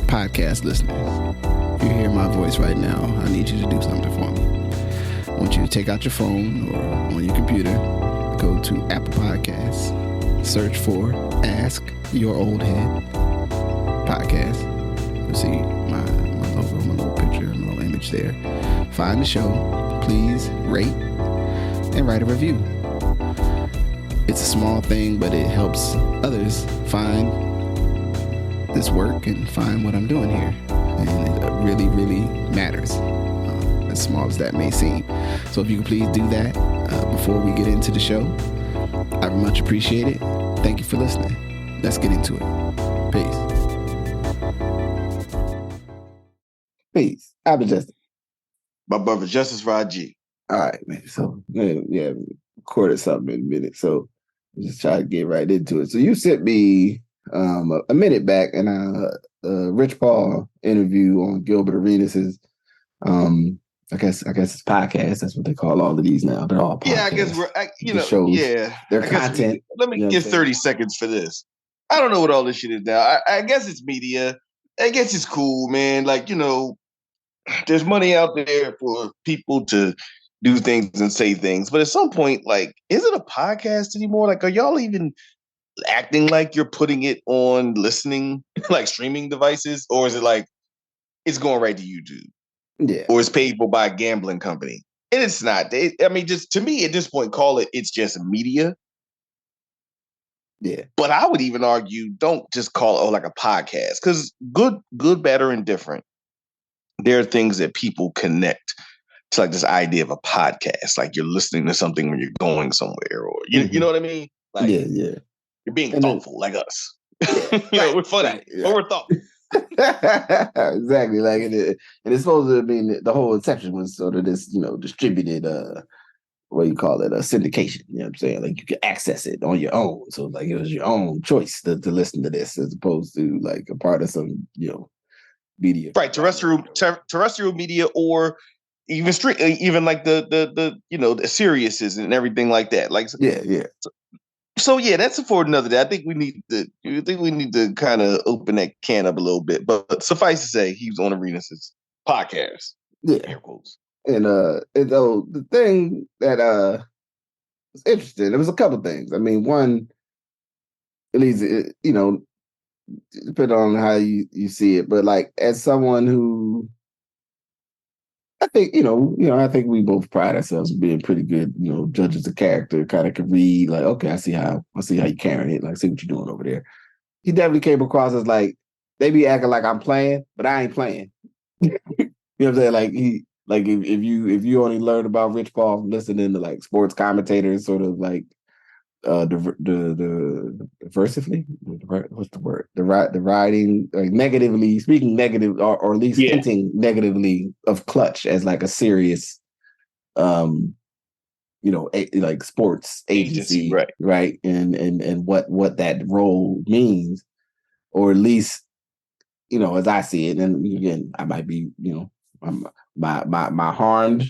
podcast listeners, if you hear my voice right now, I need you to do something for me. I want you to take out your phone or on your computer, go to Apple Podcasts, search for Ask Your Oldhead podcast. You'll see my logo, my little picture, my little image there. Find the show. Please rate and write a review. It's a small thing, but it helps others find this work and find what I'm doing here. And it really, really matters, as small as that may seem. So if you could please do that before we get into the show, I would much appreciate it. Thank you for listening. Let's get into it. Peace. Peace. I'm Justice. My brother, Justice Rajee. All right, man. So, yeah, recorded something in a minute. So, just try to get right into it. So, you sent me a minute back in a Rich Paul interview on Gilbert Arenas', I guess it's podcast. That's what they call all of these now. They're all podcasts. Yeah, I guess shows, their content. Let me give 30 seconds for this. I don't know what all this shit is now. I guess it's media. I guess it's cool, man. Like, there's money out there for people to do things and say things. But at some point, like, is it a podcast anymore? Like, are y'all even acting like you're putting it on listening, like streaming devices? Or is it like it's going right to YouTube? Yeah. Or it's paid for by a gambling company? And it's not. Just to me, at this point, it's just media. Yeah. But I would even argue, don't just call it like a podcast. Because good, bad, or indifferent, there are things that people connect to, like this idea of a podcast. Like you're listening to something when you're going somewhere, or you know what I mean? Like, yeah. You're being thoughtful, like us. Yeah, we're funny, but we're thoughtful. Exactly. Like, and it's supposed to mean the whole inception was sort of this, distributed, what do you call it, a syndication. You know what I'm saying? Like you could access it on your own. So like it was your own choice to listen to this, as opposed to like a part of some, media. Right, terrestrial media, or even even like the the Siriuses and everything like that. Like yeah. So yeah, that's for another day. I think we need to kind of open that can up a little bit. But suffice to say, he was on Arenas' podcast. Yeah. Air quotes. And the thing that was interesting, there was a couple things. I mean, one, at least depending on how you see it, but like as someone who I think, I think we both pride ourselves on being pretty good, judges of character, kind of can read like, okay, I see how you're carrying it, like see what you're doing over there. He definitely came across as like, they be acting like I'm playing, but I ain't playing. You know what I'm saying? Like if you only learn about Rich Paul from listening to like sports commentators, sort of like diversively, what's the word? The writing, like negatively speaking negative, or at least hinting negatively of Clutch as like a serious, like sports agency, right? And what that role means, or at least, as I see it. And again, I might be, my harmed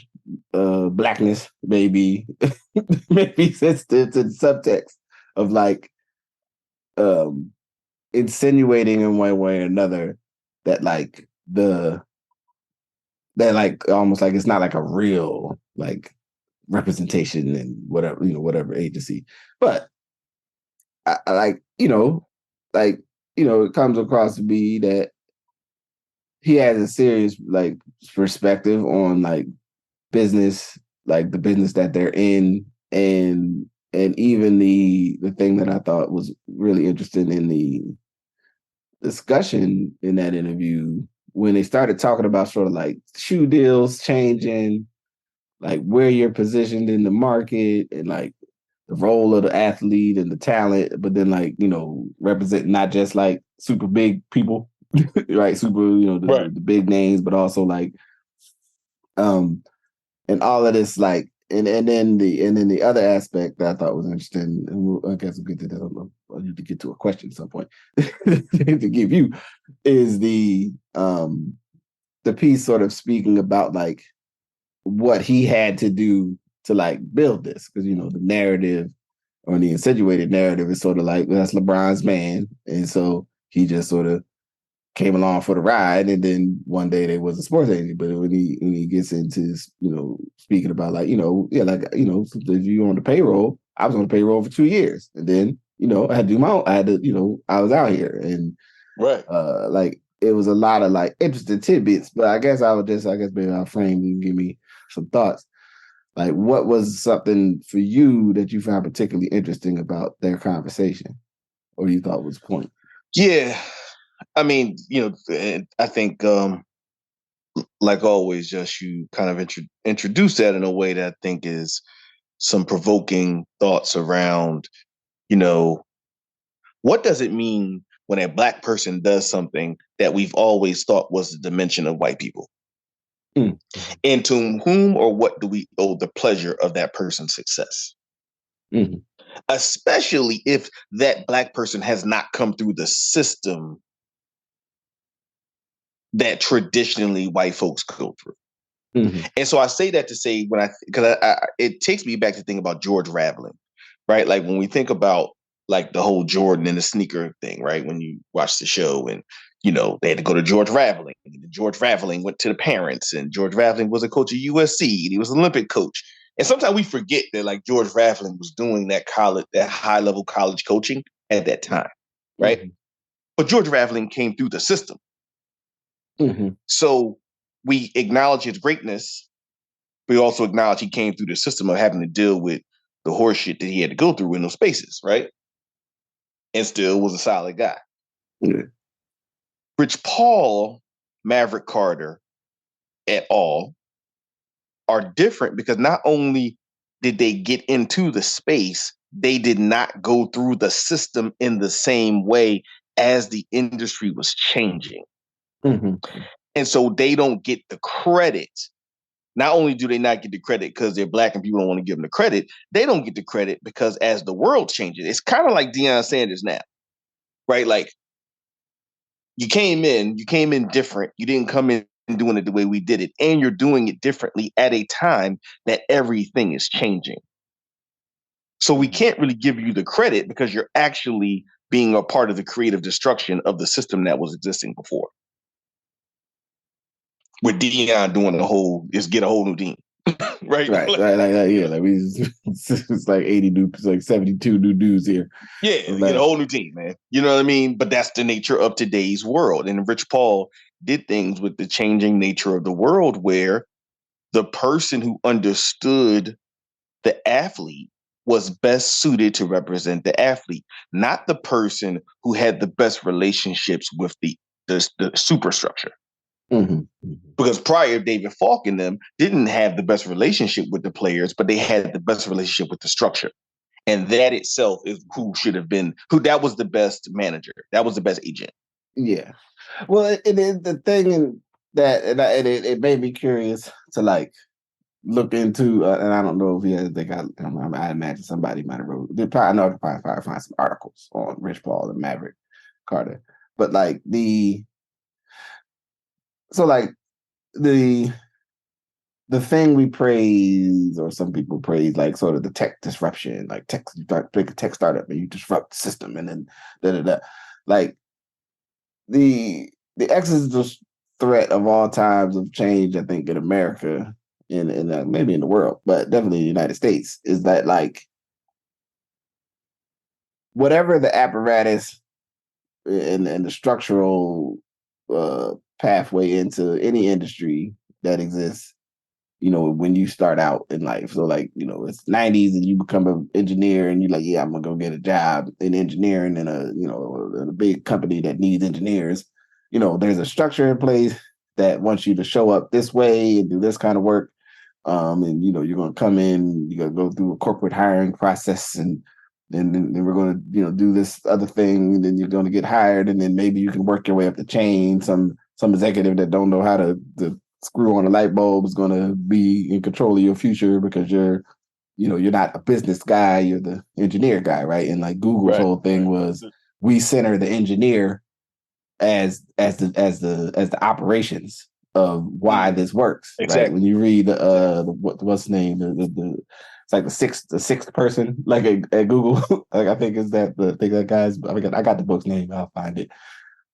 blackness maybe sensitive to the subtext of like insinuating in one way or another that like almost like it's not like a real like representation in whatever agency, but it comes across to be that he has a serious like perspective on like business, like the business that they're in, and even the thing that I thought was really interesting in the discussion in that interview, when they started talking about sort of like shoe deals changing, like where you're positioned in the market, and like the role of the athlete and the talent, but then like, representing not just like super big people, right? Super, the big names, but also like, and all of this, like, and then the other aspect that I thought was interesting, and I guess we'll get to that. I'll need to get to a question at some point to give you, is the piece sort of speaking about like what he had to do to like build this, because the narrative, or the insinuated narrative, is sort of like, well, that's LeBron's man, and so he just sort of came along for the ride, and then one day there was a sports agent. But when he gets into, speaking about like, if you on the payroll, I was on the payroll for 2 years, and then I had to do my own. I had to, I was out here, and right, like it was a lot of like interesting tidbits. But I guess maybe I'll frame and give me some thoughts. Like, what was something for you that you found particularly interesting about their conversation, or you thought was point? yeah. I mean, I think, like always, just you kind of introduce that in a way that I think is some provoking thoughts around, what does it mean when a Black person does something that we've always thought was the dimension of white people? Mm. And to whom or what do we owe the pleasure of that person's success? Mm-hmm. Especially if that Black person has not come through the system that traditionally white folks go through. Mm-hmm. And so I say that to say, because it takes me back to think about George Raveling, right? Like when we think about like the whole Jordan and the sneaker thing, right? When you watch the show and, they had to go to George Raveling. George Raveling went to the parents, and George Raveling was a coach at USC, and he was an Olympic coach. And sometimes we forget that like George Raveling was doing that high level college coaching at that time, right? Mm-hmm. But George Raveling came through the system. Mm-hmm. So we acknowledge his greatness. We also acknowledge he came through the system of having to deal with the horse shit that he had to go through in those spaces, right? And still was a solid guy. Yeah. Rich Paul, Maverick Carter, et al. Are different because not only did they get into the space, they did not go through the system in the same way as the industry was changing. Mm-hmm. And so they don't get the credit. Not only do they not get the credit because they're Black and people don't want to give them the credit, they don't get the credit because as the world changes, it's kind of like Deion Sanders now, right? Like you came in different. You didn't come in doing it the way we did it, and you're doing it differently at a time that everything is changing. So we can't really give you the credit because you're actually being a part of the creative destruction of the system that was existing before. With Deion doing get a whole new team. Right. It's like 80 dudes, like 72 new dudes here. Yeah, get a whole new team, man. You know what I mean? But that's the nature of today's world. And Rich Paul did things with the changing nature of the world where the person who understood the athlete was best suited to represent the athlete, not the person who had the best relationships with the superstructure. Mm-hmm. Because prior, David Falk and them didn't have the best relationship with the players, but they had the best relationship with the structure. And that itself is who that was the best manager. That was the best agent. Yeah. Well, the thing in that, it made me curious to like look into, and I don't know if I imagine somebody might have wrote, I know I could probably find some articles on Rich Paul and Maverick Carter, but like the thing we praise, or some people praise, like sort of the tech disruption, like you pick a tech startup and you disrupt the system, and then like the existential threat of all times of change, I think in America, in maybe in the world, but definitely in the United States, is that like whatever the apparatus and the structural pathway into any industry that exists, when you start out in life. So like, it's 90s and you become an engineer and you're like, yeah, I'm gonna go get a job in engineering in a big company that needs engineers. There's a structure in place that wants you to show up this way and do this kind of work. And you're gonna come in, you're gonna go through a corporate hiring process, and then we're gonna, do this other thing, and then you're gonna get hired, and then maybe you can work your way up the chain. Some executive that don't know how to screw on a light bulb is going to be in control of your future because you're not a business guy, you're the engineer guy, right? And like Google's whole thing was, we center the engineer as the operations of why this works. Exactly. Right? When you read what's the name, it's like the sixth person, like at Google, like I think is that the thing that guys. I got the book's name. I'll find it.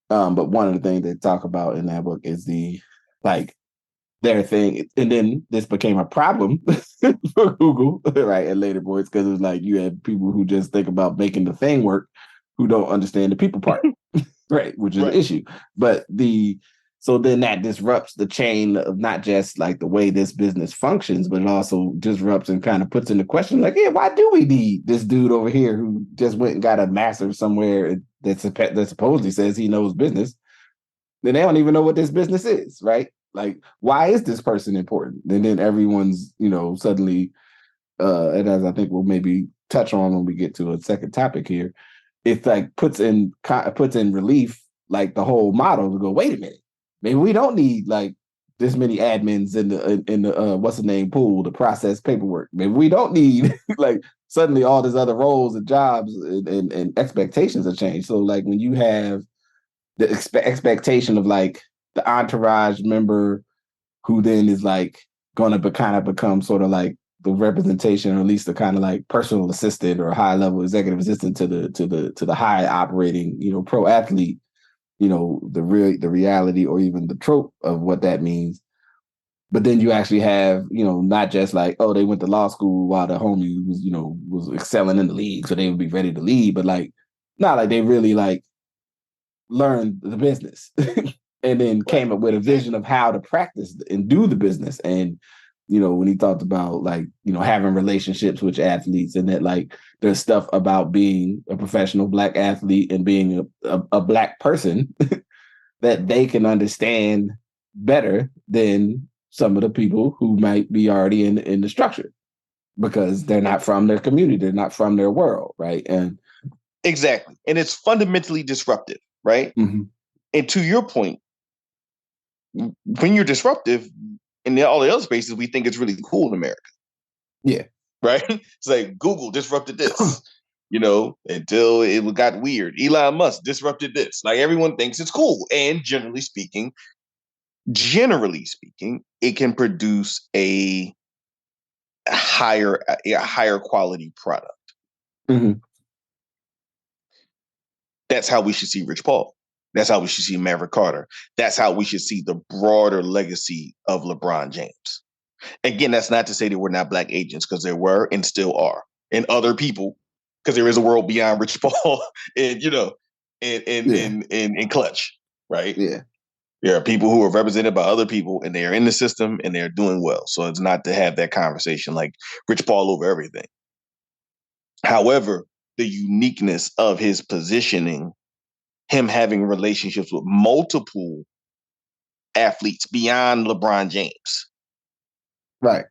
But one of the things they talk about in that book is the like their thing, and then this became a problem for Google, right? At later points, because it was like you have people who just think about making the thing work, who don't understand the people part, right? Which is an Right. issue. But so then that disrupts the chain of not just like the way this business functions, but it also disrupts and kind of puts into question, like, yeah, why do we need this dude over here who just went and got a master's somewhere that supposedly says he knows business? Then they don't even know what this business is, right? Like, why is this person important? And then everyone's, suddenly, and as I think we'll maybe touch on when we get to a second topic here, it like puts in relief like the whole model to go, wait a minute, maybe we don't need like this many admins in the what's the name pool to process paperwork. Maybe we don't need like suddenly all these other roles and jobs and expectations have changed. So like when you have the expectation of like the entourage member who then is like going to kind of become sort of like the representation, or at least the kind of like personal assistant or high level executive assistant to the high operating, pro athlete, the reality or even the trope of what that means. But then you actually have, not just like, oh, they went to law school while the homie was excelling in the league, so they would be ready to lead, but like not like they really like learned the business and then came up with a vision of how to practice and do the business. And when he talked about like having relationships with athletes, and that like there's stuff about being a professional Black athlete and being a Black person that they can understand better than some of the people who might be already in the structure, because they're not from their community, they're not from their world, right? And Exactly. And it's fundamentally disruptive, right? mm-hmm. And to your point, when you're disruptive in all the other spaces, we think it's really cool in America. Yeah. Right? It's like Google disrupted this, until it got weird. Elon Musk disrupted this. Like everyone thinks it's cool. And generally speaking, it can produce a higher quality product. Mm-hmm. That's how we should see Rich Paul. That's how we should see Maverick Carter. That's how we should see the broader legacy of LeBron James. Again, that's not to say there were not Black agents, because there were and still are, and other people, because there is a world beyond Rich Paul, and in Clutch, right? Yeah. There are people who are represented by other people, and they are in the system, and they are doing well. So it's not to have that conversation like Rich Paul over everything. However, the uniqueness of his positioning, him having relationships with multiple athletes beyond LeBron James. Right.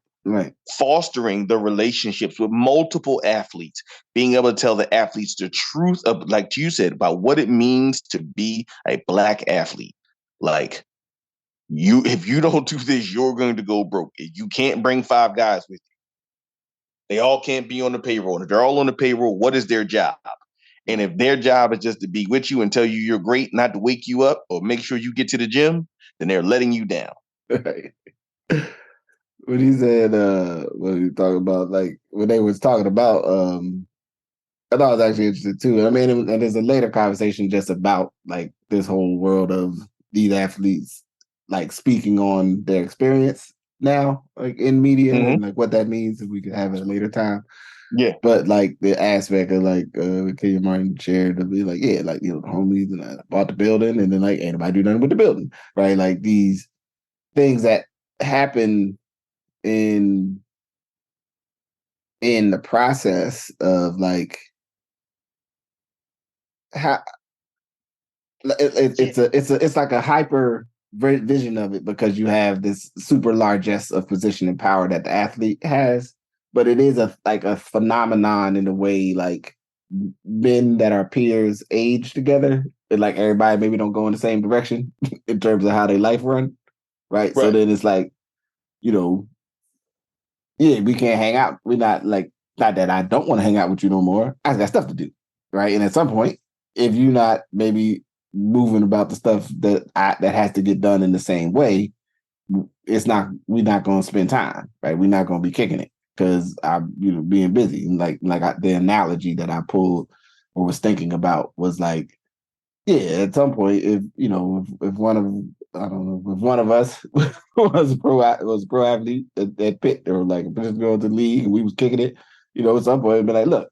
Fostering the relationships with multiple athletes, being able to tell the athletes the truth of, like you said, about what it means to be a Black athlete. Like, if you don't do this, you're going to go broke. You can't bring 5 guys with you. They all can't be on the payroll. And if they're all on the payroll, what is their job? And if their job is just to be with you and tell you you're great, not to wake you up or make sure you get to the gym, then they're letting you down. When he said, when he talking about, like, when they was talking about, I thought it was actually interesting too. I mean, and there's a later conversation just about like this whole world of these athletes, like speaking on their experience now, like in media, and like what that means, if we could have it a later time. Yeah. But like the aspect of like Kenyon Martin shared to be like, yeah, like the homies, and I bought the building, and then like ain't nobody do nothing with the building, right? Like these things that happen in the process of like how it's like a hyper vision of it, because you have this super largesse of position and power that the athlete has, but it is a phenomenon in the way like men that are peers age together, and like everybody maybe don't go in the same direction in terms of how they life run, right? So then it's like, yeah, we can't hang out. We're not like, not that I don't want to hang out with you no more. I got stuff to do, right? And at some point, if you're not maybe moving about the stuff that has to get done in the same way, we're not going to spend time, right? We're not going to be kicking it because I'm, being busy. And the analogy that I pulled or was thinking about was like, Yeah, at some point, if one of I don't know, if one of us was a pro athlete at Pitt or like just go to the league and we was kicking it, at some point it'd be like, look,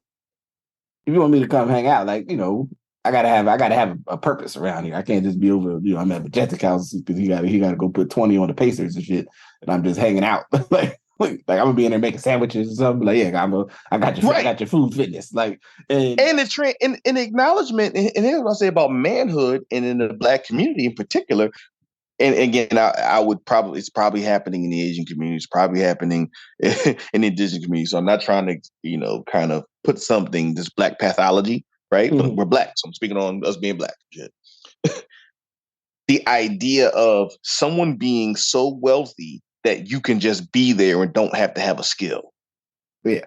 if you want me to come hang out, like, I gotta have a purpose around here. I can't just be over, I'm at Majestic House because he gotta go put 20 on the Pacers and shit, and I'm just hanging out. like I'm gonna be in there making sandwiches or something. Like, yeah, I Right. got your food fitness. Like, and And the trend and acknowledgement, and here's what I'll say about manhood and in the black community in particular. And again, I would probably it's probably happening in the Asian community. It's probably happening in the indigenous community. So I'm not trying to, kind of put something this black pathology, right? But Mhm. we're black, so I'm speaking on us being black. Shit. The idea of someone being so wealthy that you can just be there and don't have to have a skill, Yeah.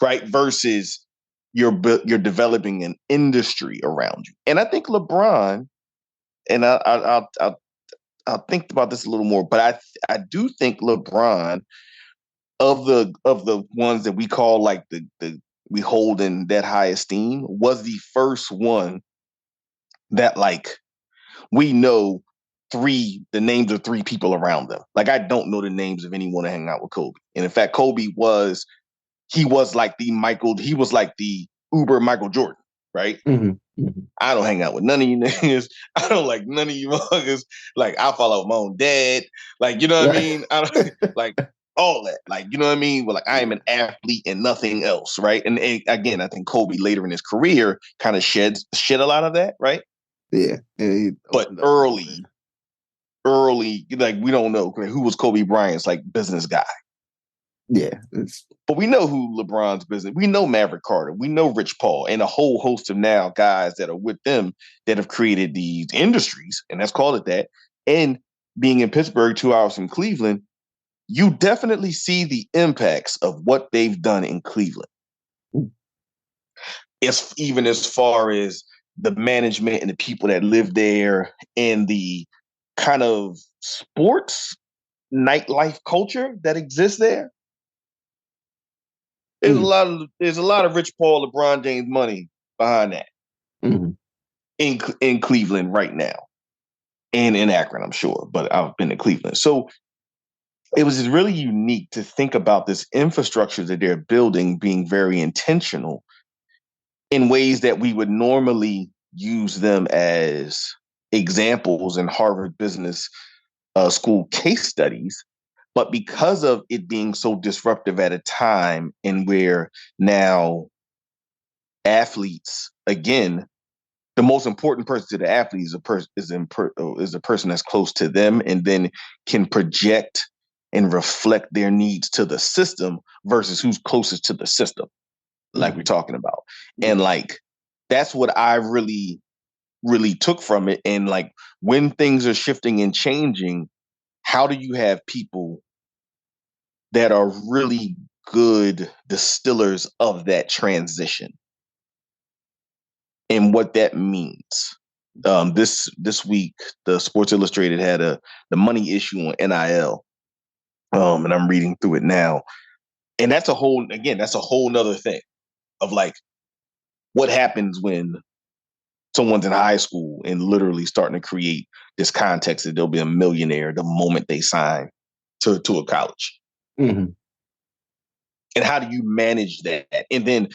right? Versus you're developing an industry around you. And I think LeBron, and I'll think about this a little more, but I do think LeBron of the ones that we call like the we hold in that high esteem was the first one that like we know the names of three people around them. Like I don't know the names of anyone that hang out with Kobe. And in fact, Kobe was like he was like the Uber Michael Jordan, right? Mhm. Mhm. I don't hang out with none of you niggas. I don't like none of you motherfuckers. Like I follow my own dad. Like, you know what I Right. mean? I don't like all that. Like, you know what I mean? Well, like I am Yeah. an athlete and nothing else, right? And again, I think Kobe later in his career kind of shed a lot of that, right? Yeah. And he But opened up a little bit. early, like we don't know who was Kobe Bryant's like business guy. Yeah. It's But we know who LeBron's business. We know Maverick Carter. We know Rich Paul and a whole host of now guys that are with them that have created these industries, and let's call it that. And being in Pittsburgh, 2 hours from Cleveland, you definitely see the impacts of what they've done in Cleveland. It's even as far as the management and the people that live there and the kind of sports nightlife culture that exists there. mhm. There's a lot of Rich Paul, LeBron James money behind that Mhm. in Cleveland right now, and in Akron, I'm sure. But I've been to Cleveland, so it was just really unique to think about this infrastructure that they're building being very intentional in ways that we would normally use them as examples in Harvard Business School case studies. But because of it being so disruptive at a time and where now athletes, again, the most important person to the athlete is a person that's close to them and then can project and reflect their needs to the system versus who's closest to the system, like we're Mhm. talking about. And Yeah. like that's what I really took from it. And like when things are shifting and changing, how do you have people that are really good distillers of that transition and what that means? This week, the Sports Illustrated had the money issue on NIL, and I'm reading through it now, and that's a whole nother thing of like what happens when someone's in high school and literally starting to create this context that they'll be a millionaire the moment they sign to a college. Mhm. And how do you manage that? And then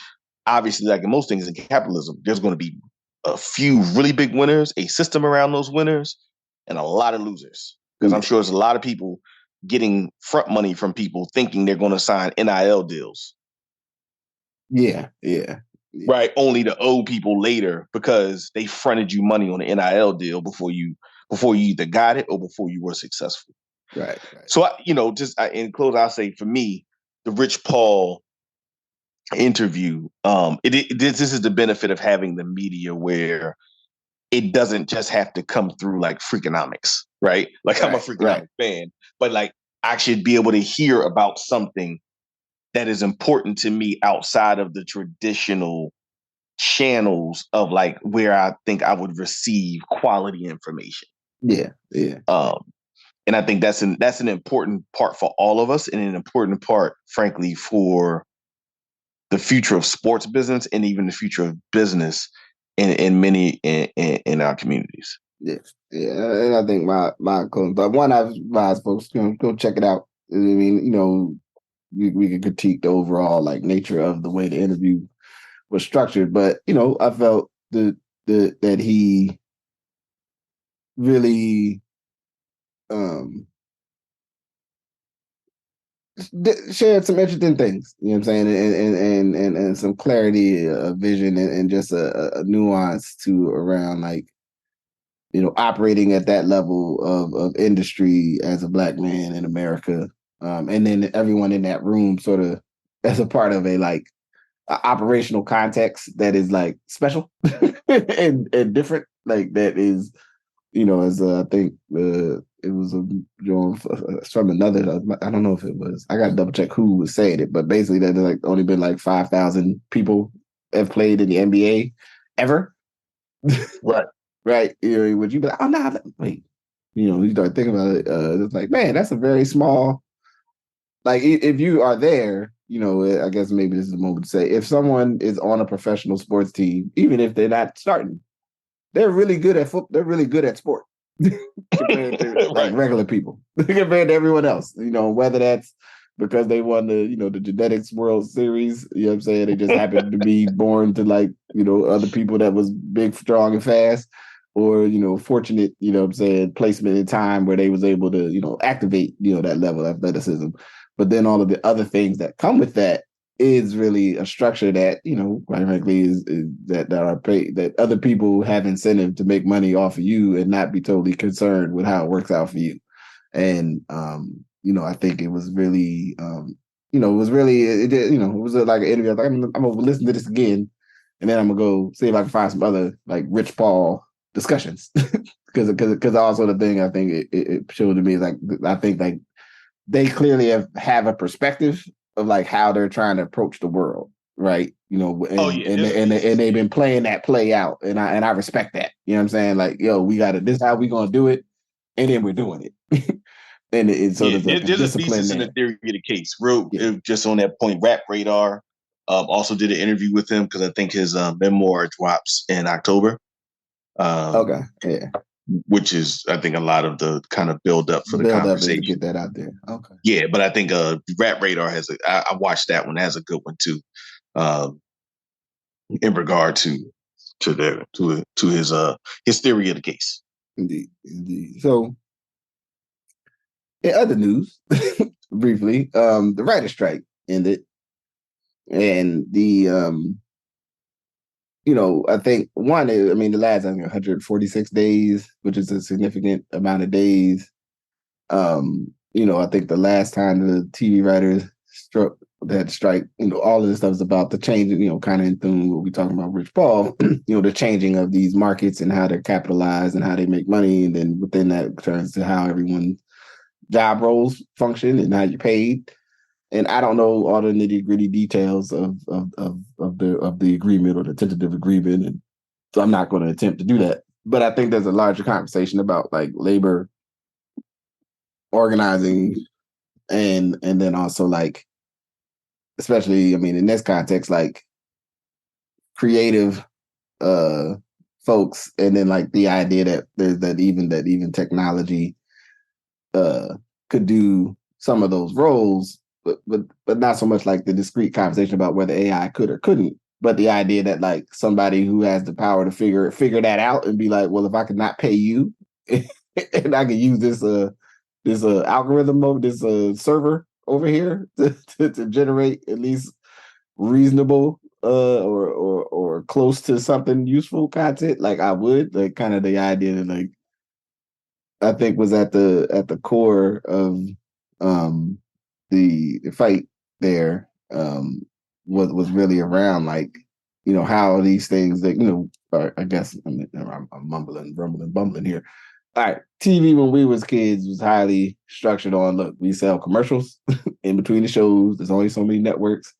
obviously, like in most things in capitalism, there's going to be a few really big winners, a system around those winners, and a lot of losers. Because I'm Yeah. sure there's a lot of people getting front money from people thinking they're going to sign NIL deals, Yeah. Yeah. Yeah. right? Only to owe people later because they fronted you money on the NIL deal before you either got it or before you were successful. Right. Right. So, in close, I'll say for me, the Rich Paul interview, this is the benefit of having the media where it doesn't just have to come through like Freakonomics, right? Like I'm a Right. Right. Freakonomics fan, but like I should be able to hear about something that is important to me outside of the traditional channels of like where I think I would receive quality information. Yeah. Yeah. Um, and I think that's an important part for all of us, and an important part, frankly, for the future of sports business and even the future of business in many in our communities. Yeah, and I think my one I advise folks go check it out. I mean, we could critique the overall like nature of the way the interview was structured, but I felt that he really um shared some interesting things, you know what I'm saying, and some clarity of vision and just a nuance to around like operating at that level of industry as a black man in America, and then everyone in that room sort of as a part of a like operational context that is like special and different, like that is as I think it was a from another. I don't know if it was. I got to double check who was saying it, but basically that like only been like 5,000 people have played in the NBA ever. Right. Right. Would you be like, oh no, wait. You start thinking about it. It's like, man, that's a very small. Like, if you are there, I guess maybe this is the moment to say, if someone is on a professional sports team, even if they're not starting, they're really good at football. They're really good at sport compared to like regular people, compared to everyone else. Whether that's because they won the genetics World Series. You know what I'm saying? They just happened to be born to like other people that was big, strong, and fast, or fortunate. You know what I'm saying? Placement in time where they was able to activate that level of athleticism. But then all of the other things that come with that is really a structure that quite frankly is that are paid, that other people have incentive to make money off of you and not be totally concerned with how it works out for you. And I think it was really it was really it was like an interview. I was like, I'm gonna listen to this again, and then I'm gonna go see if I can find some other like Rich Paul discussions because also the thing I think it showed to me is like I think like they clearly have a perspective of like how they're trying to approach the world, right? And they've been playing that play out, and I respect that. You know what I'm saying? Like, we got to, this is how we gonna do it, and then we're doing it. And there's a discipline in the theory of the case. Just on that point, Rap Radar also did an interview with him because I think his memoir drops in October. Okay, yeah. Which is, I think, a lot of the kind of build up for the conversation. To get that out there. Okay. Yeah, but I think Rap Radar has I watched that one. Has a good one too, in regard to his theory of the case. Indeed. So, in other news, briefly, the writer's strike ended, and the I think the last 146 days, which is a significant amount of days. I think the last time the TV writers struck that strike, all of this stuff is about the change, kind of in tune what we talking about Rich Paul, the changing of these markets and how they're capitalized and how they make money. And then within that turns to how everyone's job roles function and how you're paid. And I don't know all the nitty gritty details of the agreement or the tentative agreement, and so I'm not going to attempt to do that. But I think there's a larger conversation about like labor organizing, and then also like, especially in this context, like creative folks, and then like the idea that there's that even technology could do some of those roles. But not so much like the discrete conversation about whether AI could or couldn't, but the idea that like somebody who has the power to figure that out and be like, well, if I could not pay you and I could use this algorithm of this server over here to generate at least reasonable or close to something useful content, like I would, like kind of the idea that like I think was at the core of the fight there, was really around like how these things that are, I guess I'm mumbling, rumbling, bumbling here. All right, TV when we was kids was highly structured on, look, we sell commercials in between the shows. There's only so many networks.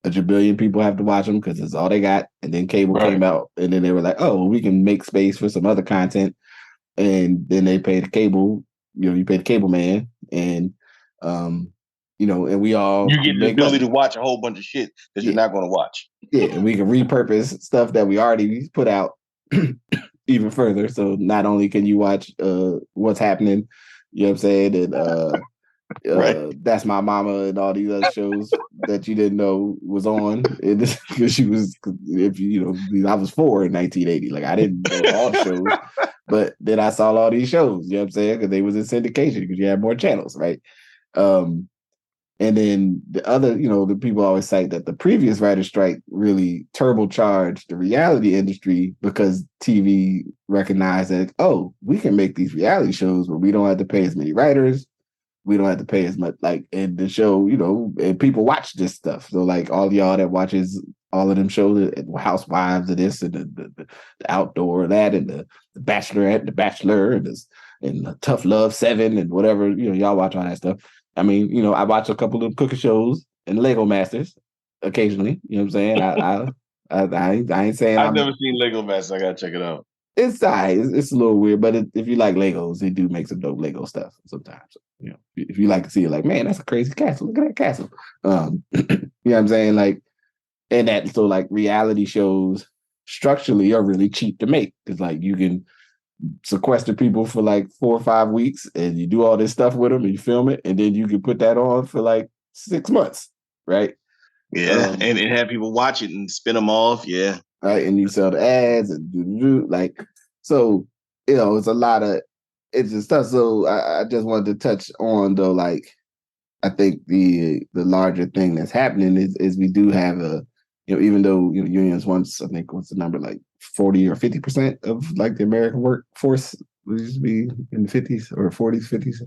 A jabillion people have to watch them because it's all they got. And then cable came out, and then they were like, oh, well, we can make space for some other content. And then they pay the cable, you pay the cable man, and and we all you get the ability to watch a whole bunch of shit that you're not going to watch. Yeah, and we can repurpose stuff that we already put out even further. So not only can you watch what's happening, you know what I'm saying, and Right. That's My Mama and all these other shows that you didn't know was on, because she was, if you know, I was 4 in 1980, like I didn't know all the shows, but then I saw all these shows, you know what I'm saying, because they was in syndication because you had more channels, right? Um, and then the other, the people always cite that the previous writer strike really turbocharged the reality industry because TV recognized that, oh, we can make these reality shows where we don't have to pay as many writers, we don't have to pay as much, like, in the show, and people watch this stuff. So like all y'all that watches all of them shows, Housewives of this and the outdoor that and the Bachelorette, the Bachelor, and the Tough Love 7 and whatever, y'all watch all that stuff. I mean, I watch a couple of cooking shows and Lego Masters occasionally. You know what I'm saying? I ain't saying I've never seen Lego Masters. I gotta check it out. It's it's a little weird, but if you like Legos, they do make some dope Lego stuff sometimes. If you like to see it, like, man, that's a crazy castle. Look at that castle. You know what I'm saying? Like, and that, so like reality shows structurally are really cheap to make because like you can sequester people for like 4 or 5 weeks and you do all this stuff with them and you film it and then you can put that on for like 6 months, right? Yeah, and have people watch it and spin them off. Yeah, right. And you sell the ads and do like, so it's a lot of it's just stuff. So I just wanted to touch on though, like I think the larger thing that's happening is we do have even though unions once, I think, what's the number, like 40 or 50% of like the American workforce used to be in the 50s or 40s, 50s.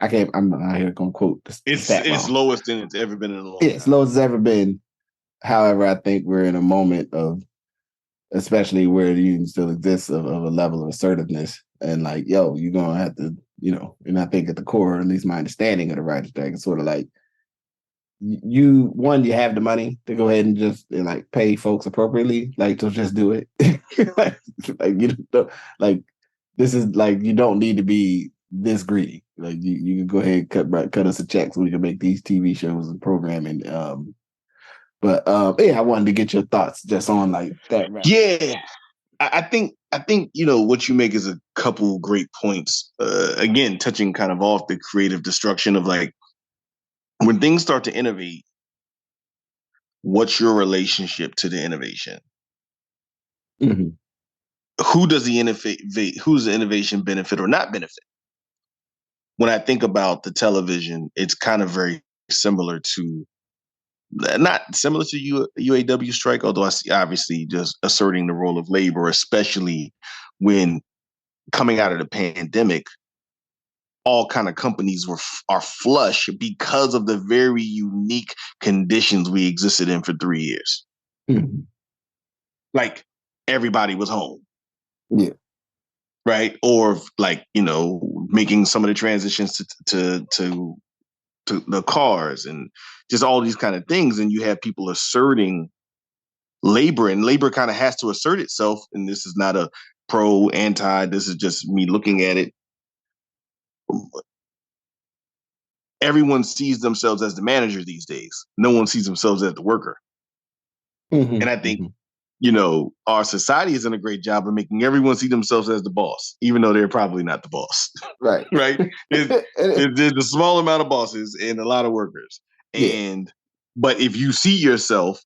I'm not here gonna quote it's lowest than it's ever been in a long time. Yeah, it's lowest it's ever been. However, I think we're in a moment of, especially where the union still exists, of a level of assertiveness and like, yo, you're gonna have to, and I think at the core, at least my understanding of the writer's strike is sort of like, you have the money to go ahead and just like pay folks appropriately, like to just do it. Like this is like, you don't need to be this greedy. Like you can go ahead and cut us a check so we can make these TV shows and programming. But yeah, I wanted to get your thoughts just on like that. Yeah, I think what you make is a couple great points. Again, touching kind of off the creative destruction of like when things start to innovate. What's your relationship to the innovation? Mm-hmm. Who does the who's the innovation benefit or not benefit? When I think about the television, it's kind of very similar to, not similar to UAW strike, although I see obviously just asserting the role of labor, especially when coming out of the pandemic, all kind of companies are flush because of the very unique conditions we existed in for 3 years. Mm-hmm. Like everybody was home. Yeah. Right. Or like, making some of the transitions to the cars and just all these kind of things. And you have people asserting labor, and labor kind of has to assert itself. And this is not a pro anti, this is just me looking at it. Everyone sees themselves as the manager these days. No one sees themselves as the worker. Mm-hmm. And I think, our society is doing a great job of making everyone see themselves as the boss, even though they're probably not the boss. Right. Right. There's a small amount of bosses and a lot of workers. And, but if you see yourself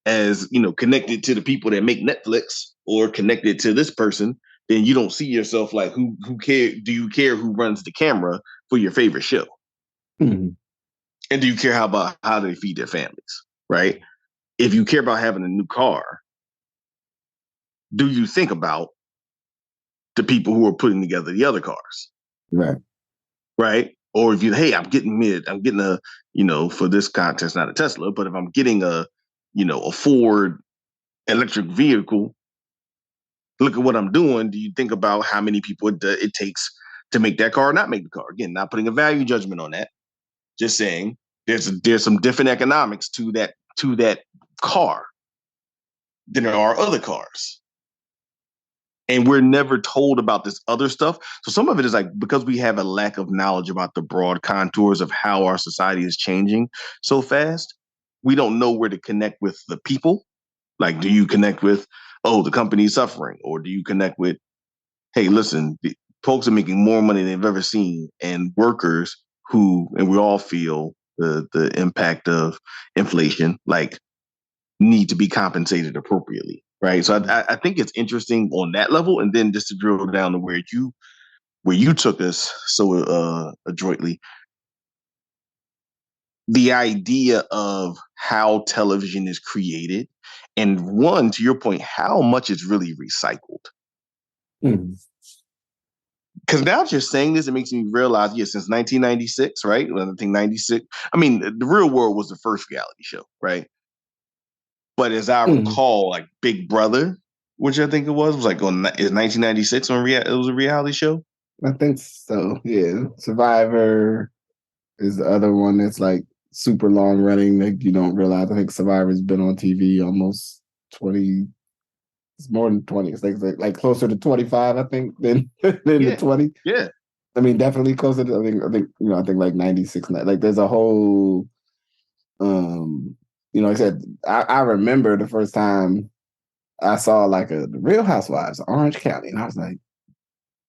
as, connected to the people that make Netflix or connected to this person, then you don't see yourself like, who do you care who runs the camera for your favorite show? Mm-hmm. And do you care how they feed their families? Right. If you care about having a new car, do you think about the people who are putting together the other cars? Right. Right. Or if I'm getting a, for this context, not a Tesla, but if I'm getting a Ford electric vehicle, look at what I'm doing. Do you think about how many people it takes to make that car or not make the car? Again, not putting a value judgment on that. Just saying there's some different economics to that car than there are other cars. And we're never told about this other stuff. So some of it is like, because we have a lack of knowledge about the broad contours of how our society is changing so fast, we don't know where to connect with the people. Like, do you connect with oh, the company's suffering? Or do you connect with, hey, listen, the folks are making more money than they've ever seen, and workers who, and we all feel the impact of inflation, like need to be compensated appropriately, right? So I think it's interesting on that level, and then just to drill down to where you took us so adroitly, the idea of how television is created, and one, to your point, how much is really recycled. Mm-hmm. Because now that you're saying this, it makes me realize, yeah, since 1996, right? I think 96. I mean, The Real World was the first reality show, right? But as I recall, like Big Brother, which I think it was like is 1996 when it was a reality show. I think so. Yeah, Survivor is the other one that's like super long running that you don't realize. I think Survivor's been on TV almost 20. It's more than 20. It's like closer to 25, I think, than the 20. Yeah. I mean, definitely closer to. I think like 96. Like there's a whole. Like I said, I remember the first time I saw like the Real Housewives of Orange County, and I was like,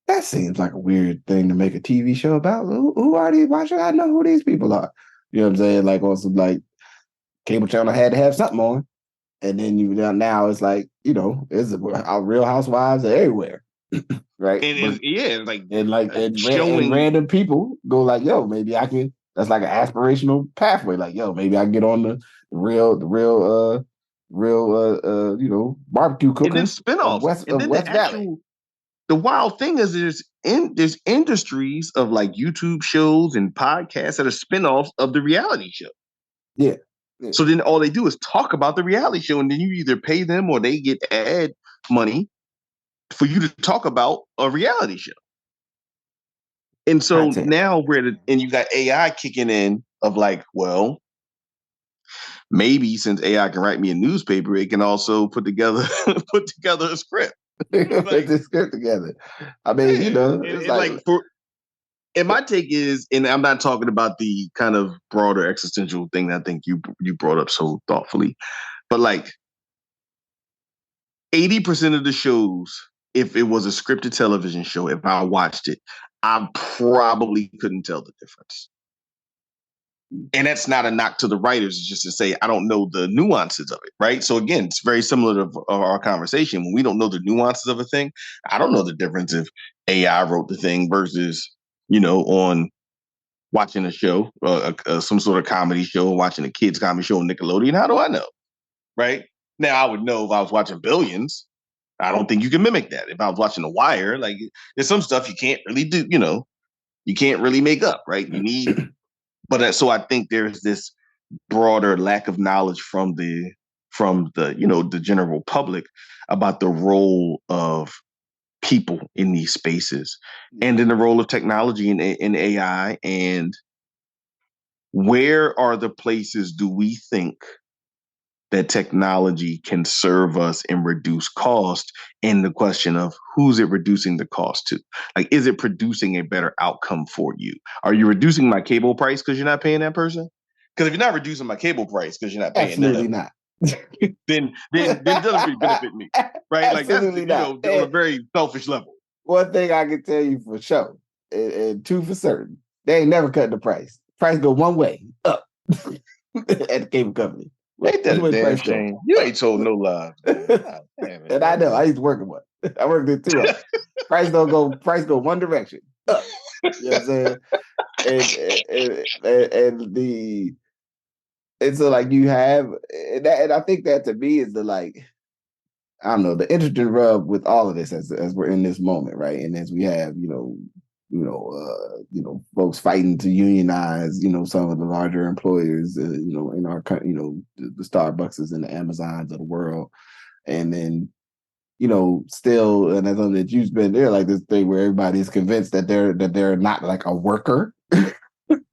that seems like a weird thing to make a TV show about. Who are these? Why should I know who these people are? You know what I'm saying? Like also like cable channel had to have something on. And then now it's like, it's our Real Housewives are everywhere. Right. And showing random people go like, yo, maybe I can, that's like an aspirational pathway. Like, yo, maybe I can get on the real barbecue cooker. And then spinoffs. And then West Valley. The wild thing is there's industries of like YouTube shows and podcasts that are spinoffs of the reality show. Yeah. So then all they do is talk about the reality show, and then you either pay them or they get ad money for you to talk about a reality show. And so now and you got AI kicking in of like, well, maybe since AI can write me a newspaper, it can also put together a script. Put the script together. I mean, it's like and my take is, and I'm not talking about the kind of broader existential thing that I think you brought up so thoughtfully, but like 80% of the shows, if it was a scripted television show, if I watched it, I probably couldn't tell the difference. And that's not a knock to the writers, it's just to say I don't know the nuances of it, right? So again, it's very similar to our conversation. When we don't know the nuances of a thing, I don't know the difference if AI wrote the thing versus, on watching a show, some sort of comedy show, watching a kids comedy show on Nickelodeon. How do I know? Right? Now, I would know if I was watching Billions. I don't think you can mimic that. If I was watching The Wire, like there's some stuff you can't really do, you can't really make up, right? You need, so I think there's this broader lack of knowledge from the general public about the role of people in these spaces and in the role of technology and AI, and where are the places do we think that technology can serve us and reduce cost, and the question of who's it reducing the cost to? Like, is it producing a better outcome for you? Are you reducing my cable price because you're not paying that person? Because if you're not reducing my cable price because you're not paying absolutely not. then doesn't really benefit me, right? Absolutely like that's on a very selfish level. One thing I can tell you for sure, and two for certain, they ain't never cutting the price. Price go one way, up at the cable company. Ain't that a damn shame? You ain't told no lies. And I know, I used to work in one. I worked in two of them. Price go one direction, up. You know what I'm saying? And so like you have that, and I think that to me is the like, I don't know, the interesting rub with all of this as we're in this moment, right? And as we have, folks fighting to unionize, some of the larger employers, in our country, the Starbucks and the Amazons of the world, and then, still, and I know that you've been there, like this thing where everybody's convinced that they're not like a worker.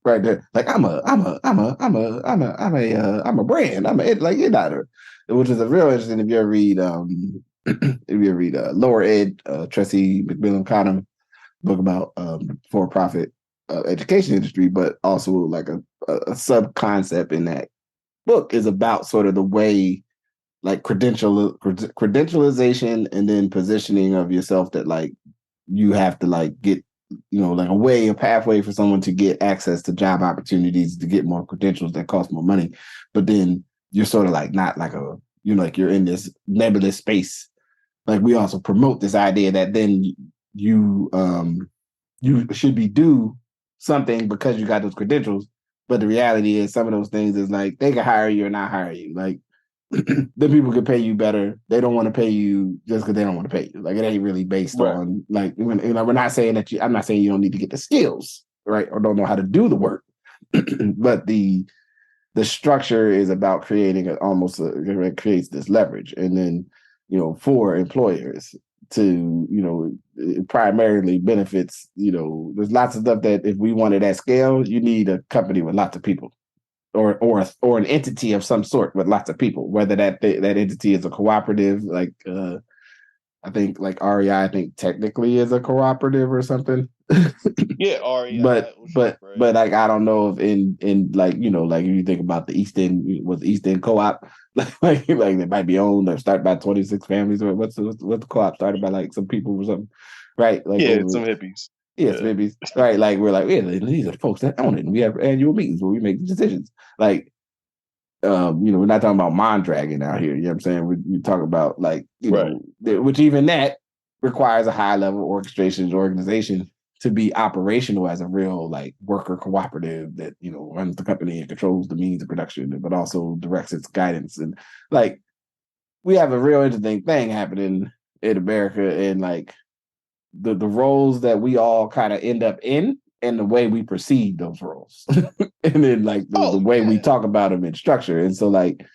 Right there, like I'm a brand. Which is a real interesting. If you ever read Lower Ed, Tracy McMillan Connor book about for-profit education industry, but also like a sub concept in that book is about sort of the way like credentialization and then positioning of yourself that like you have to like get, like a pathway for someone to get access to job opportunities, to get more credentials that cost more money. But then you're sort of like not like you're in this nebulous space. Like we also promote this idea that then you should be due something because you got those credentials. But the reality is some of those things is like they can hire you or not hire you. Like the people could pay you better. They don't want to pay you just because they don't want to pay you. Like it ain't really based on like we're not saying that I'm not saying you don't need to get the skills, right? Or don't know how to do the work. But the structure is about creating it creates this leverage. And then, for employers to, it primarily benefits, there's lots of stuff that if we wanted at scale, you need a company with lots of people. Or an entity of some sort with lots of people, whether that entity is a cooperative, like I think like REI, I think technically is a cooperative or something. Yeah, REI. But like I don't know if in like like if you think about the East End Co-op, like they might be owned or started by 26 families, or what's the co-op started by like some people or something, right? Like some hippies. Yes, maybe right. Like we're like, yeah, these are the folks that own it. And we have annual meetings where we make decisions. Like, we're not talking about mind dragging out here. You know what I'm saying? We talk about like, know, which even that requires a high level organization to be operational as a real like worker cooperative that runs the company and controls the means of production, but also directs its guidance. And like, we have a real interesting thing happening in America, and like the roles that we all kind of end up in and the way we perceive those roles. And then like the way we talk about them in structure. And so like